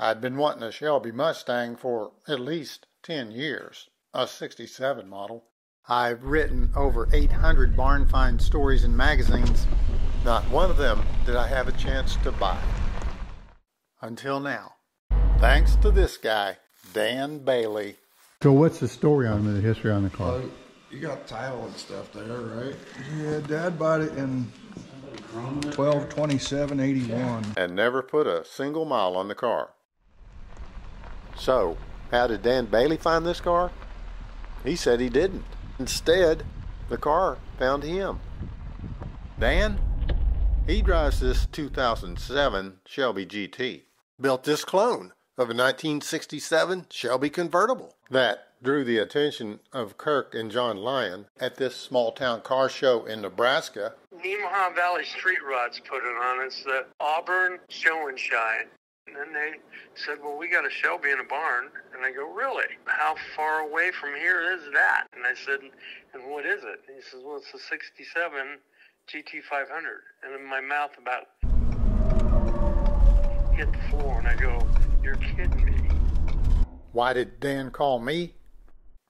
I'd been wanting a Shelby Mustang for at least 10 years, a '67 model. I've written over 800 barn find stories in magazines. Not one of them did I have a chance to buy. Until now. Thanks to this guy, Dan Bailey. So what's the story on the history on the car? You got title and stuff there, right? Yeah, Dad bought it in 12/27/81. And never put a single mile on the car. So, how did Dan Bailey find this car? He said he didn't. Instead, the car found him. Dan? He drives this 2007 Shelby GT. Built this clone of a 1967 Shelby convertible that drew the attention of Kirk and John Lyon at this small town car show in Nebraska. Nemaha Valley Street Rods put it on. It's the Auburn Show and Shine. And then they said, well, we got a Shelby in a barn. And I go, really? How far away from here is that? And I said, and what is it? And he says, well, it's a '67 GT-500. And in my mouth about hit the floor. And I go, you're kidding me. Why did Dan call me?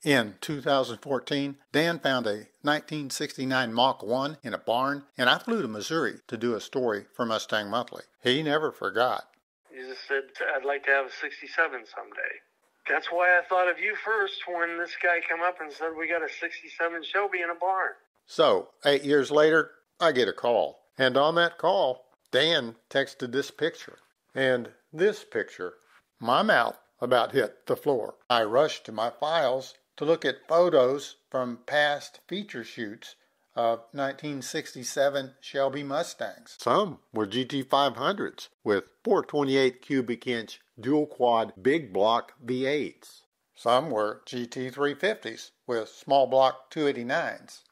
In 2014, Dan found a 1969 Mach 1 in a barn, and I flew to Missouri to do a story for Mustang Monthly. He never forgot. He just said, I'd like to have a '67 someday. That's why I thought of you first when this guy came up and said, we got a '67 Shelby in a barn. So, 8 years later, I get a call. And on that call, Dan texted this picture. And this picture. My mouth about hit the floor. I rushed to my files to look at photos from past feature shoots of 1967 Shelby Mustangs. Some were GT-500s with 428 cubic inch dual quad big block V8s. Some were GT-350s with small block 289s.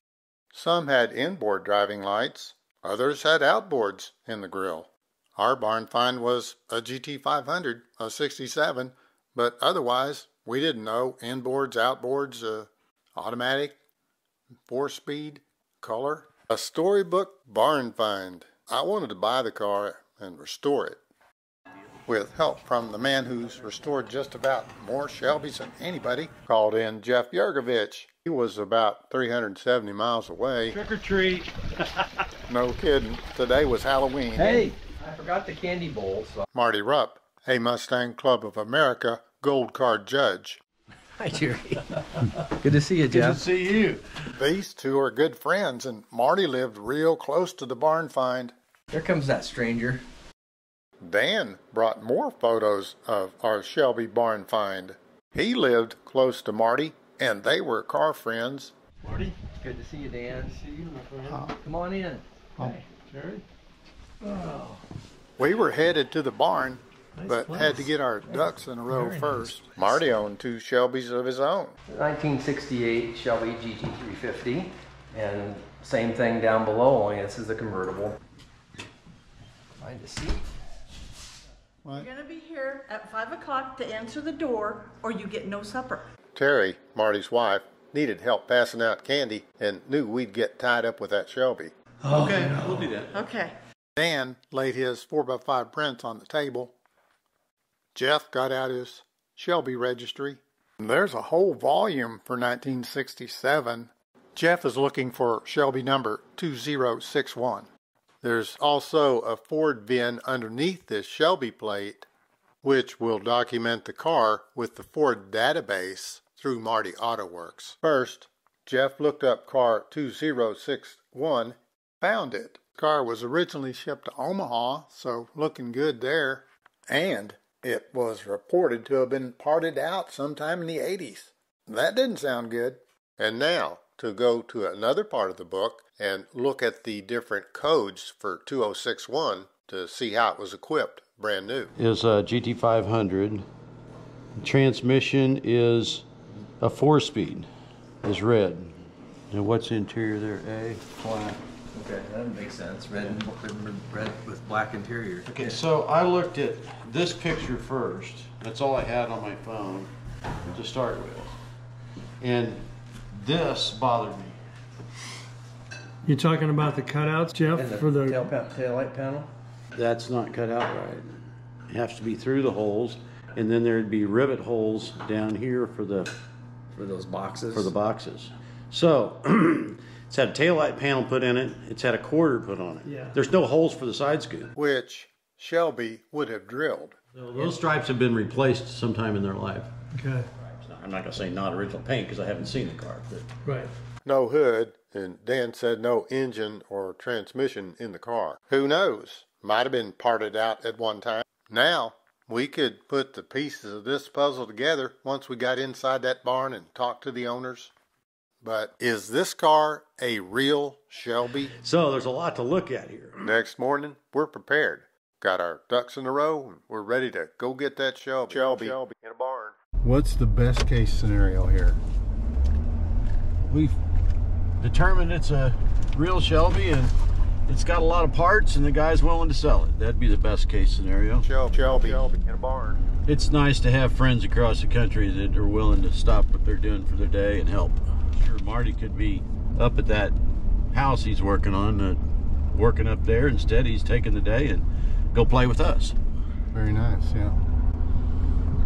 Some had inboard driving lights. Others had outboards in the grille. Our barn find was a GT-500, a '67, but otherwise we didn't know inboards, outboards, automatic, 4-speed, color. A storybook barn find. I wanted to buy the car and restore it. With help from the man who's restored just about more Shelbys than anybody, called in Jeff Yergovich. He was about 370 miles away. Trick or treat. No kidding. Today was Halloween. Hey, I forgot the candy bowl. So. Marty Rupp, a Mustang Club of America Gold Card judge. Hi, Jerry. Good to see you, Jeff. Good to see you. These two are good friends, and Marty lived real close to the barn find. Here comes that stranger. Dan brought more photos of our Shelby barn find. He lived close to Marty, and they were car friends. Marty, good to see you, Dan. Good to see you, my friend. Come on in. Hey, Jerry. Oh. We were headed to the barn, but place. had to get our ducks in a row Very first. nice. Marty owned two Shelbys of his own. 1968 Shelby GT350, and same thing down below, only this is a convertible. Find a seat. What? You're gonna be here at 5 o'clock to answer the door, or you get no supper. Terry, Marty's wife, needed help passing out candy and knew we'd get tied up with that Shelby. Okay, we'll do that. Okay. Dan laid his 4x5 prints on the table. Jeff got out his Shelby registry. There's a whole volume for 1967. Jeff is looking for Shelby number 2061. There's also a Ford VIN underneath this Shelby plate, which will document the car with the Ford database through Marty AutoWorks. First, Jeff looked up car 2061, found it. The car was originally shipped to Omaha, so looking good there. And it was reported to have been parted out sometime in the 80s. That didn't sound good. And now, to go to another part of the book and look at the different codes for 2061 to see how it was equipped, brand new. Is a GT-500. Transmission is a 4-speed, is red. And what's the interior there? A, flat. Okay, that makes sense. Red with black interior. Okay, so I looked at this picture first. That's all I had on my phone to start with. And this bothered me. You're talking about the cutouts, Jeff, And the for the taillight panel? That's not cut out right. has to be through the holes, and then there'd be rivet holes down here for the those boxes. for the boxes. So it's had a taillight panel put in it. It's had a quarter put on it. Yeah. There's no holes for the side scoop. which Shelby would have drilled. So those stripes have been replaced sometime in their life. Okay. I'm not going to say not original paint because I haven't seen the car. But Right. No hood, and Dan said no engine or transmission in the car. Who knows? Might have been parted out at one time. Now, we could put the pieces of this puzzle together once we got inside that barn and talked to the owners. But is this car a real Shelby? so there's a lot to look at here. Next morning, we're prepared. Got our ducks in a row, and we're ready to go get that Shelby in a barn. What's the best case scenario here? We've determined it's a real Shelby and it's got a lot of parts and the guy's willing to sell it. That'd be the best case scenario. Shelby in a barn. It's nice to have friends across the country that are willing to stop what they're doing for their day and help. Sure, Marty could be up at that house he's working on, working up there. Instead, he's taking the day and go play with us. Very nice, yeah.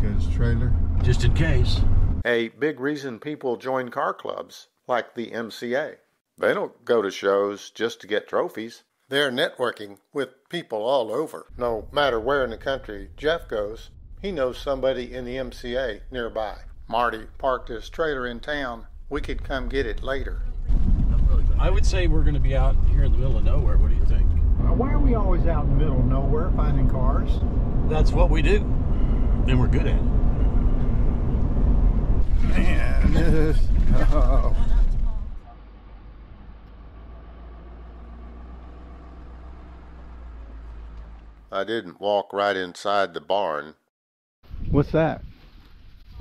Got his trailer. Just in case. A big reason people join car clubs like the MCA. They don't go to shows just to get trophies. They're networking with people all over. No matter where in the country Jeff goes, he knows somebody in the MCA nearby. Marty parked his trailer in town. We could come get it later. I would say we're going to be out here in the middle of nowhere. What do you think? Why are we always out in the middle of nowhere finding cars? That's what we do. And we're good at it. Man, oh. I didn't walk right inside the barn. What's that?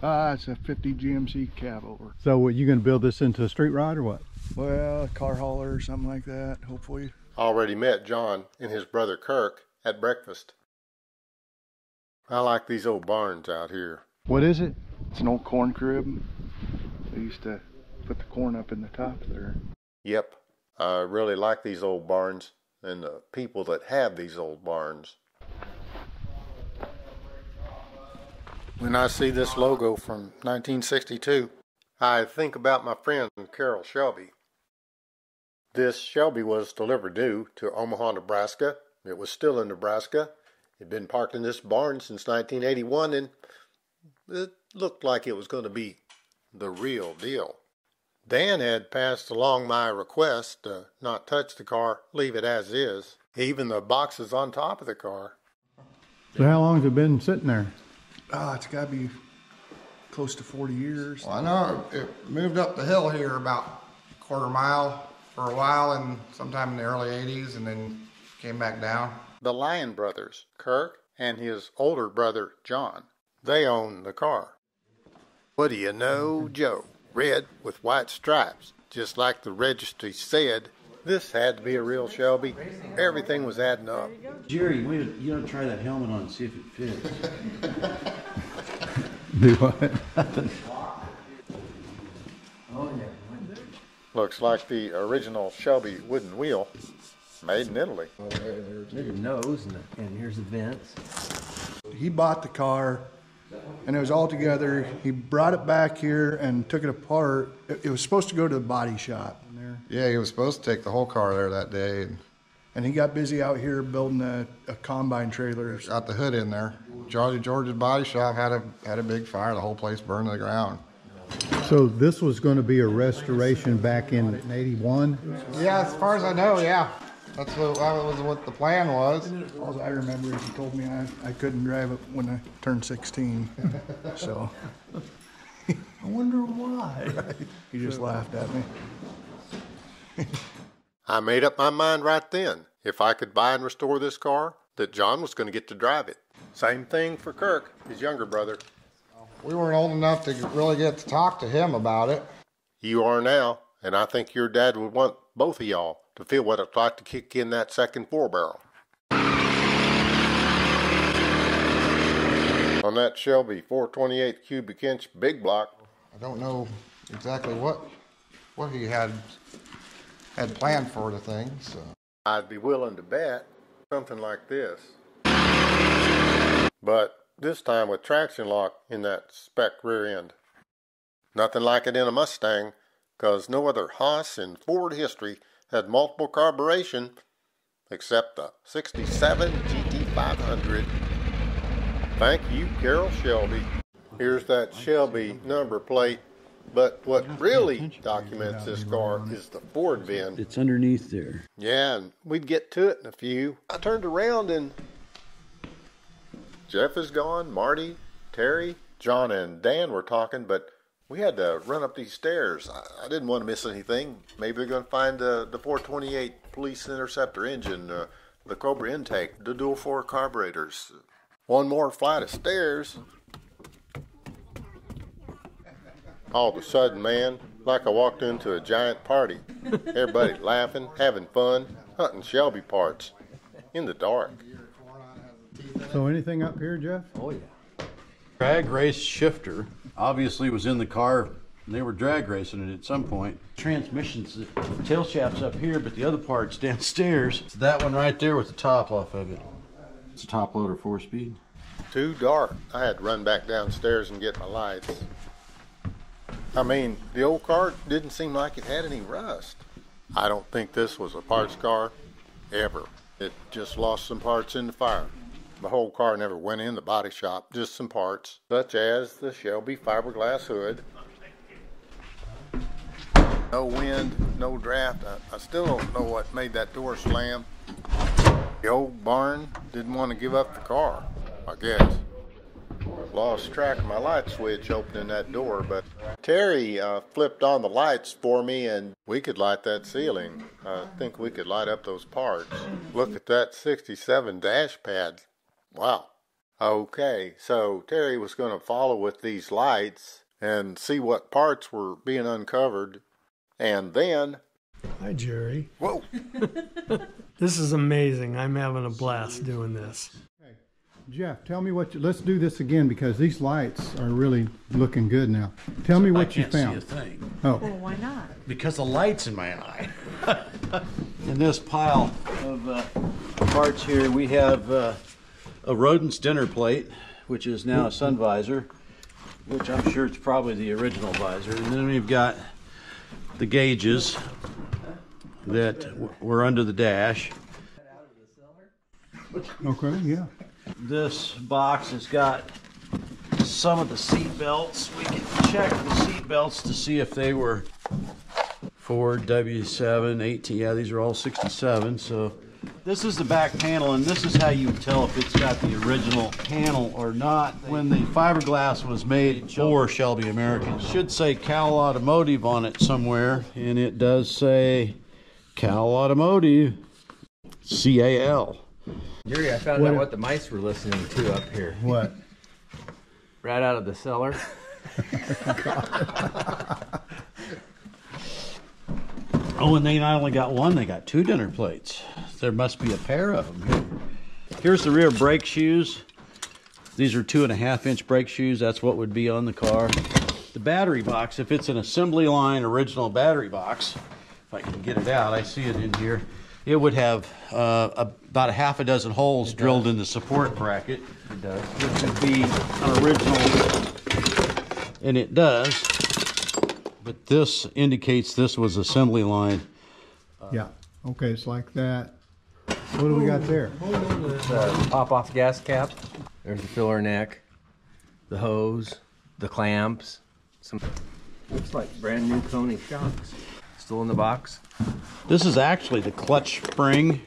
It's a 50 GMC cab over. So what, you gonna build this into a street rod or what? Well, a car hauler or something like that, hopefully. Already met John and his brother Kirk at breakfast. I like these old barns out here. What is it? It's an old corn crib. They used to put the corn up in the top there. Yep, I really like these old barns and the people that have these old barns. When I see this logo from 1962, I think about my friend Carol Shelby. This Shelby was delivered new to Omaha, Nebraska. It was still in Nebraska. It had been parked in this barn since 1981, and it looked like it was going to be the real deal. Dan had passed along my request to not touch the car, leave it as is, even the boxes on top of the car. So how long has it been sitting there? It's got to be close to 40 years. Well, I know it moved up the hill here about a quarter mile for a while, and sometime in the early 80s, and then came back down. The Lyon brothers, Kirk and his older brother, John, they own the car. What do you know, Joe? Red with white stripes. Just like the registry said, this had to be a real Shelby. Everything was adding up. Jerry, wait, you gotta try that helmet on and see if it fits. Do what? Oh yeah. Looks like the original Shelby wooden wheel, made in Italy. There's a nose and here's the vents. He bought the car and it was all together. He brought it back here and took it apart. It was supposed to go to the body shop. Yeah, he was supposed to take the whole car there that day, And he got busy out here building a combine trailer. got the hood in there. George's body shop had a big fire. The whole place burned to the ground. So this was going to be a restoration back in 81? Yeah, as far as I know, yeah. That was what the plan was. All I remember is he told me I couldn't drive it when I turned 16. So I wonder why. he just laughed at me. I made up my mind right then, if I could buy and restore this car, that John was going to get to drive it. Same thing for Kirk, his younger brother. We weren't old enough to really get to talk to him about it. You are now, and I think your dad would want both of y'all to feel what it's like to kick in that second 4-barrel. On that Shelby 428 cubic inch big block. I don't know exactly what he had planned for the thing, so. I'd be willing to bet something like this. but this time with traction lock in that spec rear end. Nothing like it in a Mustang, because no other Haas in Ford history had multiple carburation except the '67 GT-500. Thank you, Carol Shelby. Here's that Shelby number plate, but what really documents this car is the Ford VIN. It's underneath there. Yeah, and we'd get to it in a few. I turned around and Jeff is gone, Marty, Terry, John, and Dan were talking, but we had to run up these stairs. I didn't want to miss anything. Maybe they're going to find the 428 Police Interceptor engine, the Cobra intake, the dual 4 carburetors. One more flight of stairs. All of a sudden, man, like I walked into a giant party. Everybody laughing, having fun, hunting Shelby parts in the dark. So anything up here, Jeff? Oh, yeah. Drag race shifter obviously was in the car, and they were drag racing it at some point. Transmission's, the tail shaft's up here, but the other part's downstairs. It's that one right there with the top off of it. It's a top loader 4-speed. Too dark. I had to run back downstairs and get my lights. I mean, the old car didn't seem like it had any rust. I don't think this was a parts car, ever. It just lost some parts in the fire. The whole car never went in the body shop, just some parts, such as the Shelby fiberglass hood. No wind, no draft. I still don't know what made that door slam. The old barn didn't want to give up the car, I guess. Lost track of my light switch opening that door, but Terry flipped on the lights for me and we could light that ceiling. I think we could light up those parts. Look at that 67 dash pad. Wow. Okay, so Terry was going to follow with these lights and see what parts were being uncovered. And then... Hi, Jerry. Whoa. This is amazing. I'm having a blast doing this. Okay. Jeff, tell me what let's do this again because these lights are really looking good now. Tell me what you found. I can't see a thing. Oh. Well, why not? Because the light's in my eye. In this pile of parts here, we have a rodent's dinner plate, which is now a sun visor, which I'm sure it's probably the original visor. And then we've got the gauges that were under the dash. Okay, yeah. This box has got some of the seat belts. We can check the seat belts to see if they were Ford W7, 18. Yeah, these are all 67. So this is the back panel, and this is how you would tell if it's got the original panel or not. When the fiberglass was made for Shelby American, it should say Cal Automotive on it somewhere, and it does say Cal Automotive, C-A-L. Jerry, I found out what the mice were listening to up here. What? Right out of the cellar. Oh, and they not only got one, they got 2 dinner plates. There must be a pair of them here. Here's the rear brake shoes. These are 2.5-inch brake shoes. That's what would be on the car. The battery box, if it's an assembly line original battery box, if I can get it out, I see it in here. It would have about a half a dozen holes drilled in the support bracket. It does. Which would be an original, and it does. But this indicates this was assembly line. Yeah. Okay, it's like that. What do we got there? The pop-off gas cap. There's the filler neck, the hose, the clamps. Some looks like brand new Coney shocks. Still in the box. This is actually the clutch spring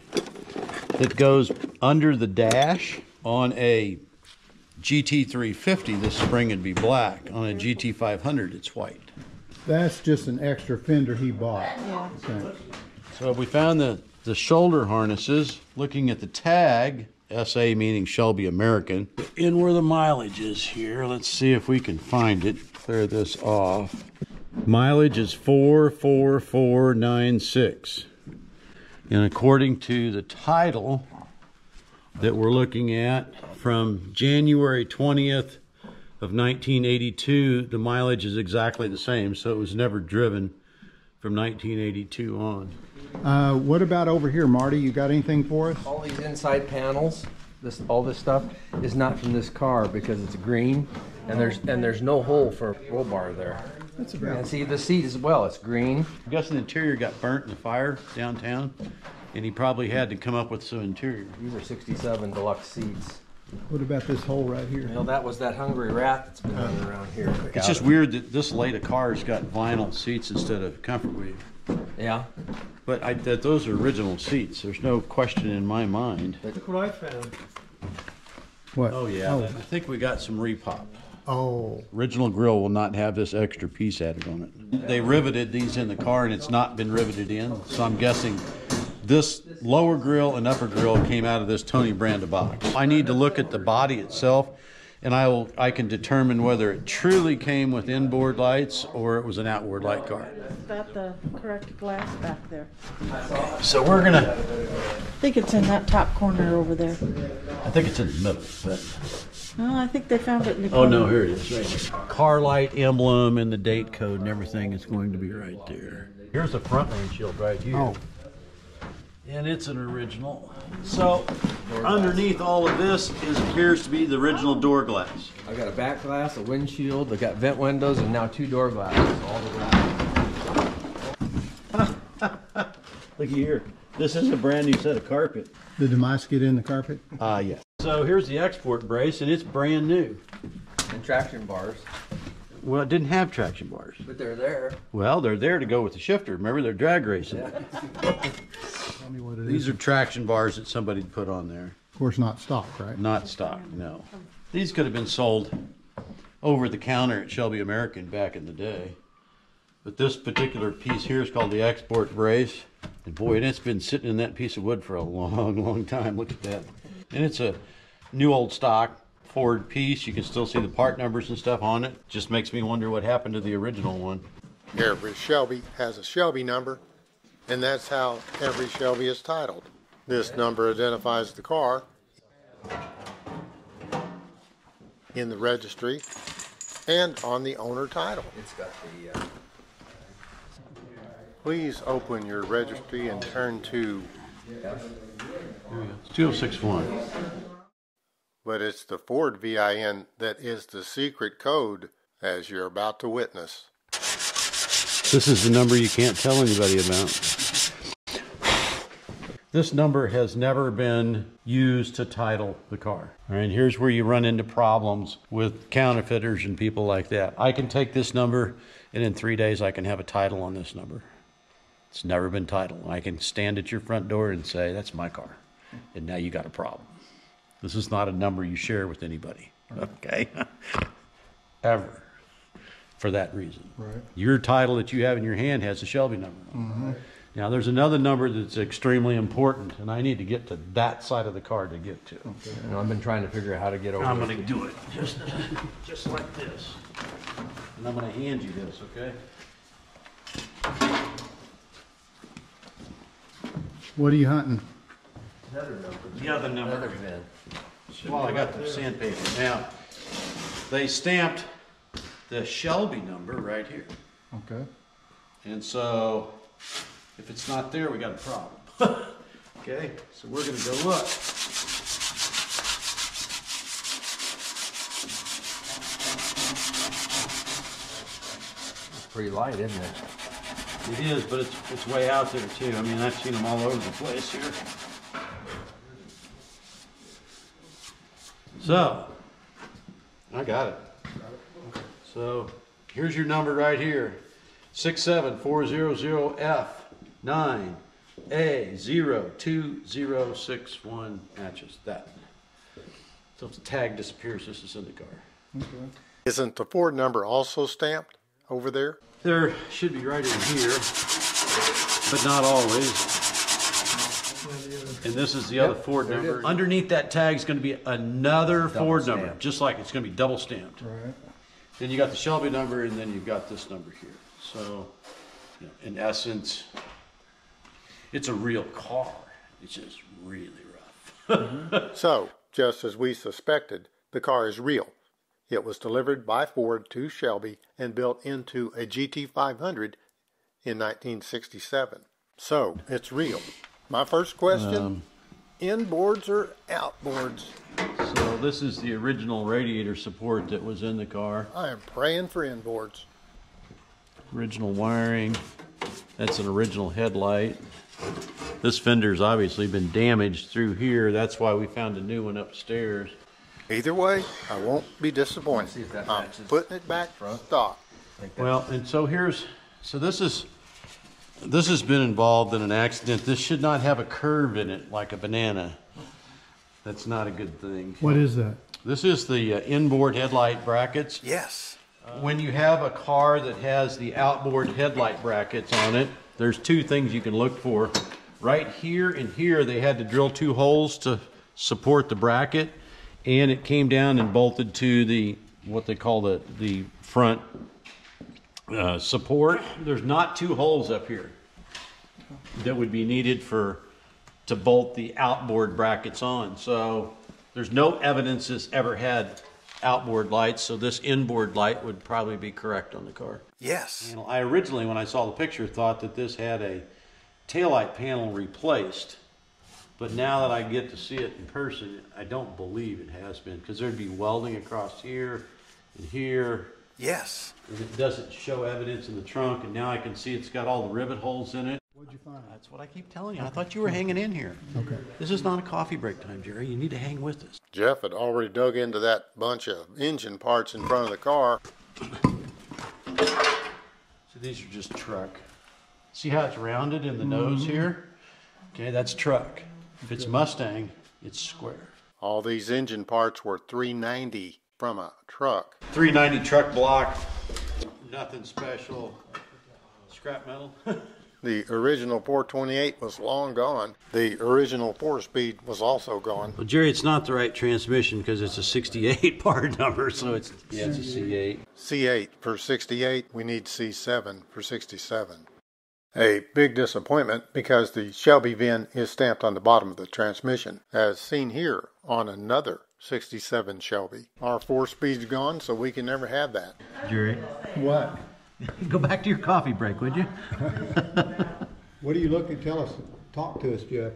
that goes under the dash. On a GT-350, this spring would be black. On a GT-500, it's white. That's just an extra fender he bought. Yeah. Okay. So we found the shoulder harnesses. Looking at the tag, SA meaning Shelby American. In where the mileage is here, let's see if we can find it. Clear this off. Mileage is 44496. And according to the title that we're looking at, from January 20th of 1982, the mileage is exactly the same, so it was never driven from 1982 on. What about over here, Marty? You got anything for us? All these inside panels all this stuff is not from this car because it's green, and there's no hole for a roll bar there. That's And see the seat as well. It's green. I'm guessing the interior got burnt in the fire downtown, and he probably had to come up with some interior. These are 67 deluxe seats. What about this hole right here? Well, that was that hungry rat that's been running around here. It's just weird that this late a car's got vinyl seats instead of comfort weave. Yeah. But those are original seats. There's no question in my mind. Look what I found. What? Oh yeah, I think we got some repop. Oh. Original grill will not have this extra piece added on it. They riveted these in the car and it's not been riveted in, so I'm guessing this lower grill and upper grill came out of this Tony Branda box. I need to look at the body itself, and I can determine whether it truly came with inboard lights or it was an outboard light car. Got the correct glass back there. So we're gonna, I think it's in that top corner over there. I think it's in the middle, but. No, I think they found it in the Oh corner. no, here it is, right here. Car light emblem and the date code and everything is going to be right there. Here's the front windshield right here. Oh. And it's an original. So underneath all of this appears to be the original door glass. I got a back glass, a windshield, I got vent windows, and now 2 door glasses. All the glass. Look here. This is a brand new set of carpet. Did the mice get in the carpet? Yes. So here's the export brace, and it's brand new. And traction bars. Well, it didn't have traction bars. But they're there. Well, they're there to go with the shifter. Remember, they're drag racing. Yeah. Tell me what it These is. are traction bars that somebody put on there. Of course, not stock, right? Not stock, no. These could have been sold over the counter at Shelby American back in the day. But this particular piece here is called the export brace. And boy, it's been sitting in that piece of wood for a long, long time. Look at that. And it's a new old stock Ford piece. You can still see the part numbers and stuff on it. Just makes me wonder what happened to the original one. Every Shelby has a Shelby number, and that's how every Shelby is titled. This number identifies the car in the registry and on the owner title. It's got the... Please open your registry and turn to, It's 2061. but it's the Ford VIN that is the secret code, as you're about to witness. This is the number you can't tell anybody about. This number has never been used to title the car. All right, here's where you run into problems with counterfeiters and people like that. I can take this number, and in 3 days I can have a title on this number. It's never been titled. I can stand at your front door and say, that's my car. And now you got a problem. This is not a number you share with anybody, okay? Ever, for that reason. Right. Your title that you have in your hand has a Shelby number on it. Now there's another number that's extremely important, and I need to get to that side of the car to get to. Okay. And I've been trying to figure out how to get over I'm it. going to do it just like this. And I'm going to hand you this, okay? What are you hunting? Another number. The other number. Another VIN. Well, I got the sandpaper. Now, they stamped the Shelby number right here. Okay. And so, if it's not there, we got a problem. Okay, so we're going to go look. It's pretty light, isn't it? It is, but it's way out there too. I mean, I've seen them all over the place here. So, I got it. So, here's your number right here. 67400F9A02061 matches that. So if the tag disappears, this is in the car. Okay. Isn't the Ford number also stamped over there? There should be right in here, but not always. And this is the other Ford number. Underneath that tag is going to be another Ford number, just like it's going to be double stamped. Right. Then you got the Shelby number, and then you've got this number here. So, you know, in essence, it's a real car. It's just really rough. So, just as we suspected, the car is real. It was delivered by Ford to Shelby and built into a GT-500 in 1967. So, it's real. My first question, inboards or outboards? So this is the original radiator support that was in the car. I am praying for inboards. Original wiring. That's an original headlight. This fender's obviously been damaged through here. That's why we found a new one upstairs. Either way, I won't be disappointed. I'm putting it back stock. Well, and so this has been involved in an accident. This should not have a curve in it like a banana. That's not a good thing. What is that? This is the inboard headlight brackets. Yes. When you have a car that has the outboard headlight brackets on it, there's two things you can look for. Right here and here, they had to drill 2 holes to support the bracket, and it came down and bolted to the, what they call the front support. There's not 2 holes up here that would be needed to bolt the outboard brackets on. So there's no evidence this ever had outboard lights, so this inboard light would probably be correct on the car. Yes. I originally, when I saw the picture, thought that this had a taillight panel replaced, but now that I get to see it in person, I don't believe it has been, because there'd be welding across here and here. Yes. And it doesn't show evidence in the trunk, and now I can see it's got all the rivet holes in it. What'd you find? That's what I keep telling you. I thought you were hanging in here. Okay. This is not a coffee break time, Jerry. You need to hang with us. Jeff had already dug into that bunch of engine parts in front of the car. So these are just truck. See how it's rounded in the nose here? Okay, that's truck. If it's Mustang, it's square. All these engine parts were $390 from a truck. 390 truck block. Nothing special. Scrap metal. The original 428 was long gone. The original 4-speed was also gone. Well, Jerry, it's not the right transmission because it's a 68 part number, so it's a C8. C8 for 68. We need C7 for 67. A big disappointment because the Shelby VIN is stamped on the bottom of the transmission, as seen here on another 67 Shelby. Our 4-speed's gone, so we can never have that. Jerry, What? go back to your coffee break, would you? What are you looking? Tell us. Talk to us, Jeff.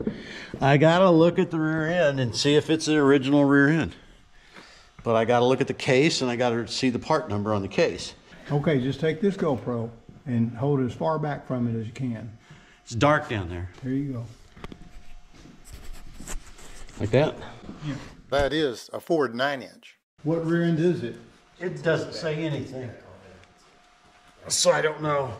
I gotta look at the rear end and see if it's the original rear end. But I gotta look at the case and I gotta see the part number on the case. Okay, just take this GoPro and hold it as far back from it as you can. It's dark down there. There you go. Like that? Yeah. That is a Ford 9-inch. What rear end is it? It doesn't say anything. So I don't know.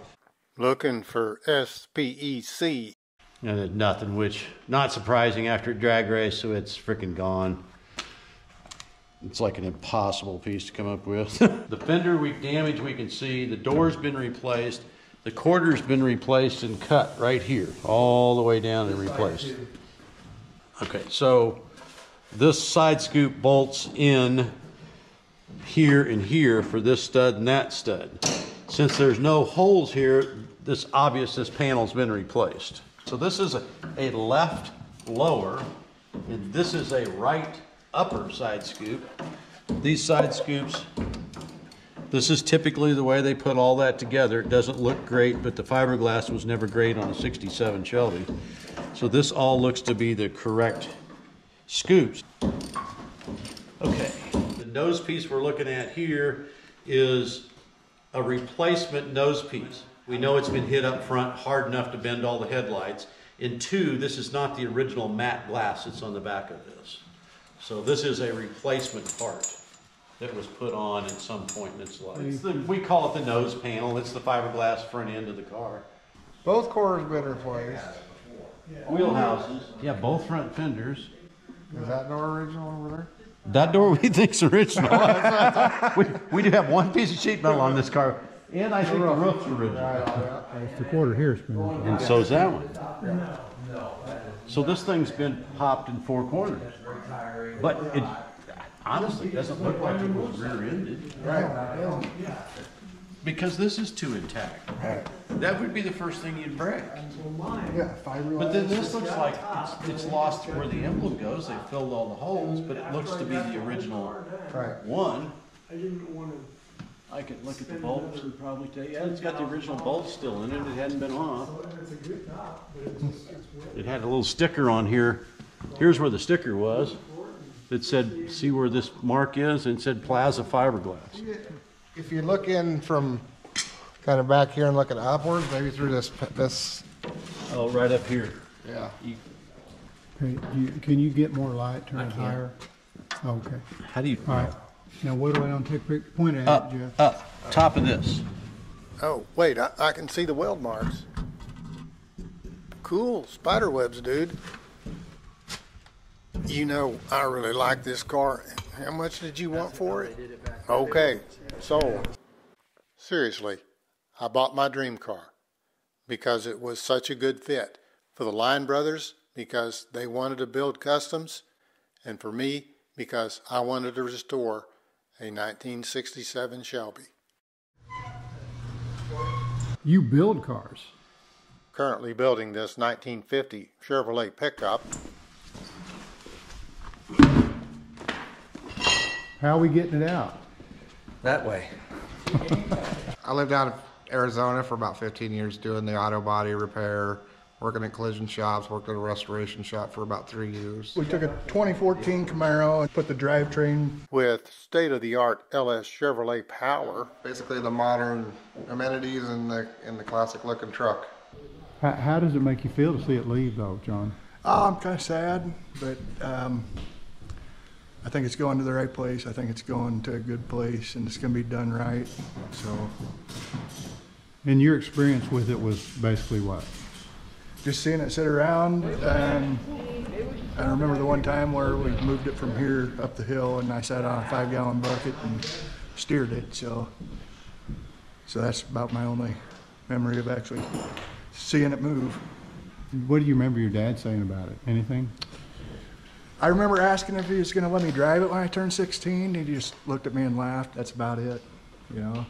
Looking for SPEC. And it's nothing, which, not surprising after a drag race, so it's freaking gone. It's like an impossible piece to come up with. The fender we've damaged, we can see. The door's been replaced. The quarter's been replaced and cut right here, all the way down and replaced. Okay, so this side scoop bolts in here and here for this stud and that stud. Since there's no holes here, this panel's been replaced. So this is a left lower, and this is a right upper side scoop. These side scoops, this is typically the way they put all that together. It doesn't look great, but the fiberglass was never great on a 67 Shelby. So this all looks to be the correct scoops. Okay, the nose piece we're looking at here is a replacement nose piece. We know it's been hit up front hard enough to bend all the headlights. And 2, this is not the original matte glass that's on the back of this. So this is a replacement part that was put on at some point in its life. We call it the nose panel. It's the fiberglass front end of the car. Both cores been replaced. Wheelhouses. Yeah, both front fenders. Is that door original over there? That door we think's original. we do have one piece of sheet metal on this car. And I think the roof's original. It's the quarter here. And so's that one. So this thing's been popped in 4 corners. But it honestly doesn't look like it was rear-ended. Right. Because this is too intact. That would be the first thing you'd break. Yeah, fiberglass. But then this looks like it's lost where the emblem goes. They filled all the holes, but it looks to be the original one. I could look at the bolts and probably tell you, yeah, it's got the original bolts still in it. It hadn't been off. It had a little sticker on here Here's where the sticker was. It said, see where this mark is? And it said Plaza Fiberglass. If you look in from kind of back here and looking upwards, maybe through this. Oh, right up here. Yeah. Okay, can you get more light, turn it higher? Okay. How do you? All right. Now whittle it on, point it Up, at Jeff. up, top of this. Oh, wait, I can see the weld marks. Cool, spider webs, dude. You know, I really like this car. How much did you want for it? Okay, sold. Seriously, I bought my dream car because it was such a good fit. For the Line brothers, because they wanted to build customs, and for me, because I wanted to restore a 1967 Shelby. You build cars. Currently building this 1950 Chevrolet pickup. How are we getting it out? That way. I lived out of Arizona for about 15 years doing the auto body repair, working at collision shops, worked at a restoration shop for about 3 years. We took a 2014 Camaro and put the drivetrain With state-of-the-art LS Chevrolet power. Basically the modern amenities in the classic looking truck. How does it make you feel to see it leave, though, John? I'm kind of sad, but I think it's going to the right place. I think it's going to a good place, and it's going to be done right. So, and your experience with it was basically what? Just seeing it sit around. And I remember the one time where we moved it from here up the hill, and I sat on a 5-gallon bucket and steered it. So that's about my only memory of actually seeing it move. What do you remember your dad saying about it? Anything? I remember asking if he was going to let me drive it when I turned 16. He just looked at me and laughed. That's about it. You know,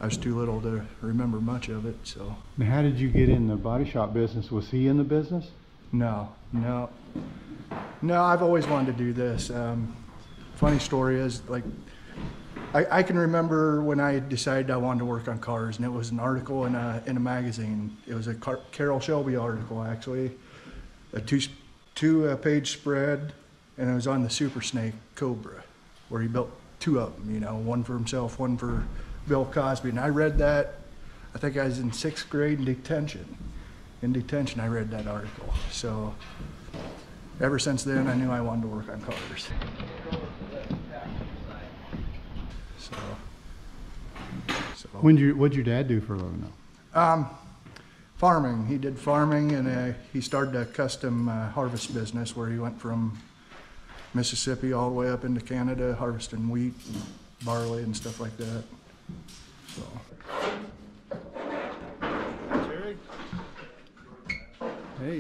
I was too little to remember much of it. So. Now, how did you get in the body shop business? Was he in the business? No. I've always wanted to do this. Funny story is, like, I can remember when I decided I wanted to work on cars, and it was an article in a magazine. It was a Carroll Shelby article, actually, a two-page spread, and it was on the Super Snake Cobra, where he built 2 of them. You know, one for himself, one for Bill Cosby. And I read that. I think I was in 6th grade in detention. In detention, I read that article. So ever since then, I knew I wanted to work on cars. What'd your dad do for a living? Farming. He did farming, and he started a custom harvest business where he went from Mississippi all the way up into Canada, harvesting wheat and barley and stuff like that. So. Jerry? Hey.